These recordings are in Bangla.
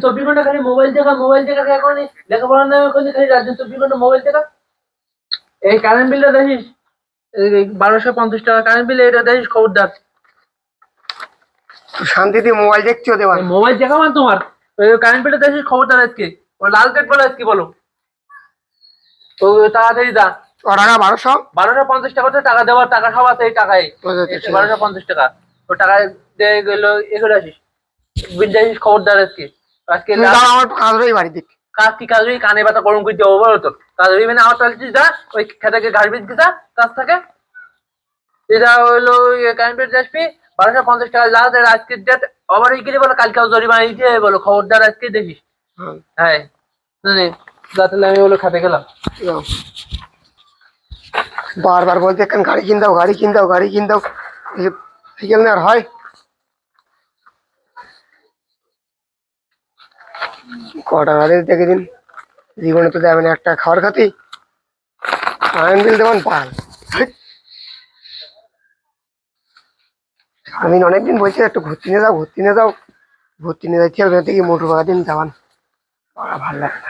চব্বিশ ঘন্টা খালি মোবাইল দেখা এখন লেখাপড়ার নামে খালি রাত 24 ঘন্টা মোবাইল দেখা। এই কারেন্ট বিলটা দেখিস 1250 টাকা কারেন্ট বিল, এটা দেখিস খবরদার। শান্তিতে মোবাইল দেখছো দেওয়া মোবাইল দেখা মানে তোমার কারেন্ট বিলটা দেখিস খবরদার। আজকে লাল কার্ড বলো আজকে বলো তো তাড়াতাড়ি দা। টাকা 1250 টাকা টাকা দেওয়ার টাকা সব আছে এই টাকায় 1250 টাকা। তো টাকা দিয়ে গেল এগুলো আসিস বিল দেখিস খবরদার আজকে। আজকে আমার কাজ রই বাড়ি দিক কাজ কি কাজ কানে ব্যথা গরম করে দেবো বলো তো কাজ মানে আমার চালছিস যা ওই খেতাকে ঘাড় বেঁধে যা কাজ থাকে এটা হলো কারেন্ট বিল আসবি 1250 টাকা লাস্ট। আজকের ডেট আবার এই বলো কালকে জরিমানা দিতে বলো খবরদার আজকে দেখিস। হ্যাঁ তাহলে আমি বলো খাতে গেলাম। বারবার বলতে একখান গাড়ি কিন দাও সাইকেল নেওয়ার হয়। কটা গাড়ি দেখে দিন জীবনে তো দেবেন একটা খাওয়ার খাতি কারেন্ট বিল দেবেন পাল। আমি অনেকদিন বলছি একটু ঘুরতে নিয়ে যাচ্ছি আর থেকে মোটর ভাড়া দিন যাবান ভালো লাগে না।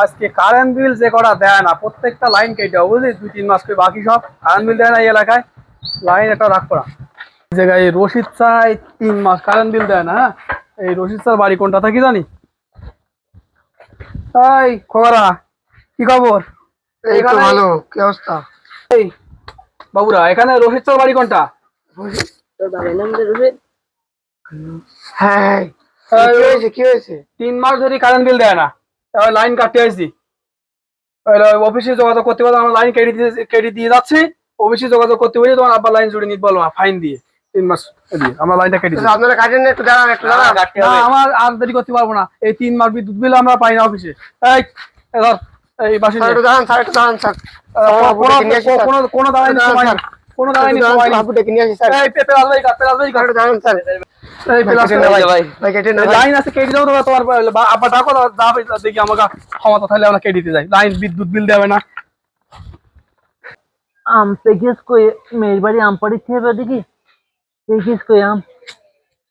আজকে কারেন্ট বিল যে করা দেয় না প্রত্যেকটা লাইন কেটে বুঝলি 2-3 মাস করে বাকি সব কারেন্ট বিল দেয় না এই এলাকায় লাইন একটা রাখ করা জায়গায় রশিদ চাই 3 মাস কারেন্ট বিল দেয় না। হ্যাঁ এই রশিদ স্যার বাড়ি কোনটা থাকি জানি। এই খবরা কি খবর? এই তো ভালো কি অবস্থা? এই বাবুরা এখানে রশিদ স্যার বাড়ি কোনটা? হ্যাঁ কি হয়েছে 3 মাস ধরে কারেন্ট বিল দেয় না লাইন কাটতে আসছি অফিসে যোগাযোগ করতে পারো আমরা লাইন কেটে দিয়ে যাচ্ছি অফিসে যোগাযোগ করতে পারি তোমার আব্বা লাইন জুড়ে নিতে বলো ফাইন দিয়ে 3 মাস দিয়ে আমরা লাইনটা কেটে দিই। আপনারা কাটেন না একটু দাঁড়ান আমার আর দেরি করতে পারবো না এই 3 মাস বিদ্যুৎ বিল আমরা পাই না অফিসে। এই বাসি কোনো দাঁড়াইনি সময় কোনো দাঁড়াইনি সময় লাইন আছে কেটে যাবো তোমার আব্বা ডাকো দেখি আমাকে ক্ষমতা থাকলে আমরা কেটে দিতে যাই লাইন বিদ্যুৎ বিল দেবে না। আম পেকিস কই মেয়ের বাড়ি আম পাড়ি খেয়ে দেখি পেকিস কই আম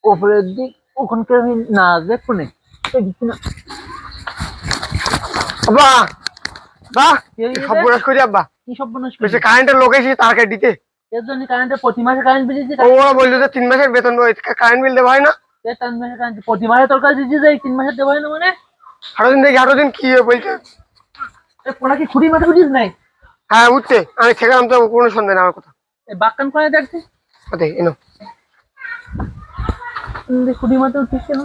ওপরের দিক ওখানকার না দেখো না দেখছি না। আব্বা বাহ সর্বনাশ করি আব্বা কি সর্বনাশ করি কারেন্টের লোক এসে তার কেটে দিতে এর জন্য কারেন্টের প্রতি মাসে কারেন্ট বিল দিচ্ছে। ওরা বললো যে 3 মাসের বেতন কারেন্ট বিল দেওয়া হয় না। 3 মাসে কারেন্ট প্রতি মাসে তোর কাছে দিচ্ছে যাই 3 মাসে দেওয়া হয় না মানে 18 দিন কি বলছে কোনা কি খুঁড়ি মাথা বুঝিস নাই? হ্যাঁ উঠতে আমি ঠেকালাম তো কোনো সন্দেহ নেই আমার কথা। এই বাক্কান কোনায় দেখছি এনো খুঁড়ি মাথা উঠিস কেন?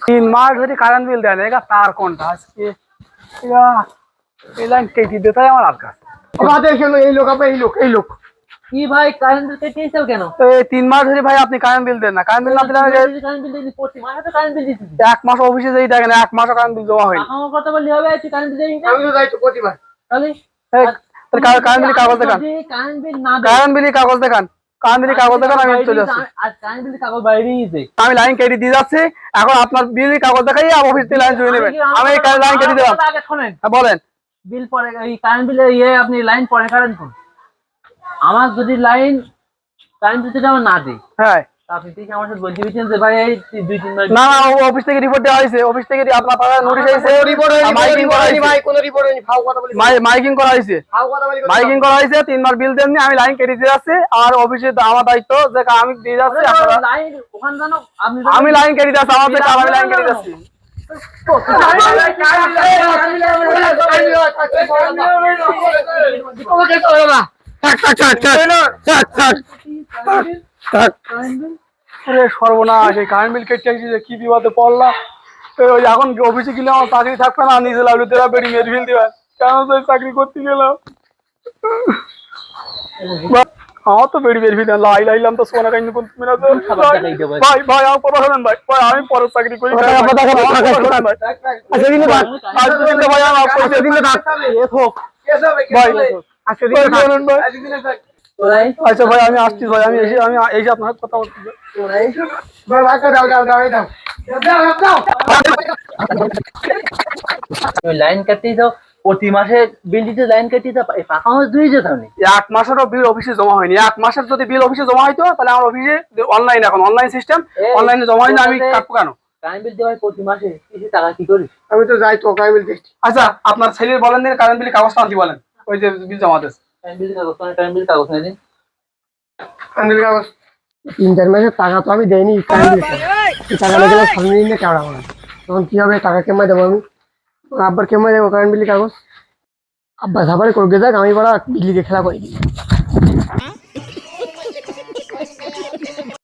3 মাস ধরে কারেন্ট বিল দেয় না এটা তার কোনটা আজকে এই লাইন কেটে দিতে আমার আর কাছে এই লোক আপনার এই লোক কি ভাই কারেন্ট বিল কেটে দিয়েছেন কেন? এই 3 মাস ধরে ভাই আপনি কারেন্ট বিল দেন না কারেন্ট বিল না দিলে কারেন্ট বিল দিই প্রতি মাসে তো কারেন্ট বিল দিচ্ছি 1 মাস অফিসে যাই দেখেন 1 মাসও কারেন্ট বিল জমা হয়নি। আমার কথা বললি হবে তুই কারেন্ট বিল দিই আমি তো যাই তো প্রতিবার তাহলে কারেন্ট বিল কাগজ দেখান কারেন্ট বিল না কারেন্ট বিল কাগজ দেখান কারেন্ট বিল কাগজ দেখান আমি চলে যাচ্ছি। আর কারেন্ট বিল কাগজ বাইরেই দিই আমি লাইন কেটে দিয়ে যাচ্ছি এখন আপনার বিল কাগজ দেখাই অফিস থেকে লাইন জুড়ে নেবেন আমি লাইন কেটে দিলাম। আগে শুনেন বলেন বিল পরে এই কারেন্ট বিলে আপনি লাইন পরে কারেন্ট কোন আমার যদি লাইন কারেন্ট যদি আমরা না দিই হ্যাঁ আপনি ঠিক আমার সাথে বলতে দিচ্ছেন যে ভাই এই 2-3 মাস না অফিস থেকে রিপোর্ট দেওয়া হয়েছে অফিস থেকে আপনার পাড়ায় নোটিশ হয়েছে মাইকিং করা হয়েছে ভাই কোনো রিপোর্ট হয়নি ফাও কথা বলি মাইকিং করা হয়েছে ফাও কথা বলি মাইকিং করা হয়েছে 3 মাস বিল দেননি আমি লাইন কেটে দিয়ে যাচ্ছি আর অফিসে আমার দায়িত্ব যে আমি দিয়ে যাচ্ছি আপনারা লাইন ওখান জানো আমি লাইন কেটে যাচ্ছি আমার থেকে আমি লাইন কেটে যাচ্ছি সর্বনাশ এই কারেন্ট বিল কেটে কি বিপদে পড়লাম ওই এখন অফিসে গেলে আমার চাকরি থাকবে না নিজে লাগলো তেরা বেড়ি মেরে ফেল দিবেন কেন চাকরি করতে গেলাম আমার তো বেড়ি বের ফেল লাইলাম তো সোনা কাহিনী করতে ভাই ভাই আমার কথা শোনেন ভাই ভাই আমি পরের চাকরি করি ভাই আচ্ছা ভাই আমি আসছি ভাই আমি এসে আপনার কথা বলছি তুমি লাইন কাটিয়ে দাও, প্রতি মাসে বিল দিতে লাইন কাটিয়ে দাও, এই ফাঁকা মাস দিয়ে যেতাম নি। 1 মাসেরও বিল অফিসে জমা হয়নি। 1 মাসের যদি বিল অফিসে জমা হইতো তাহলে আমার অফিসে অনলাইন, এখন অনলাইন সিস্টেম, অনলাইনে জমা হয়নি, আমি কাটবো কেন? কারেন্ট বিল দেওয়া হয় প্রতি মাসে, কিছু টাকা কি করিস? আমি তো যাই তো কারেন্ট বিল দেখছি। আচ্ছা আপনার ছেলের বলেন দিন কারেন্ট বিল কাগজটা আনতে বলেন, ওই যে বিল জমা দিস। কারেন্ট বিল কাগজ, কারেন্ট বিল কাগজ নিয়ে দিন। কারেন্ট বিল কাগজ 3-4 মাসের টাকা তো আমি দেয়নি কারেন্ট বিল, টাকা লেগে গেলে সামনে দিনে কেমন হবে, তখন কি হবে? টাকা কেমন দেবো আমি? আব্বার কেমন দেবো কারেন্ট বিল কাগজ? আব্বা সাফারি করবে, যাক আমি বড় বিজলিকে খেলা করি।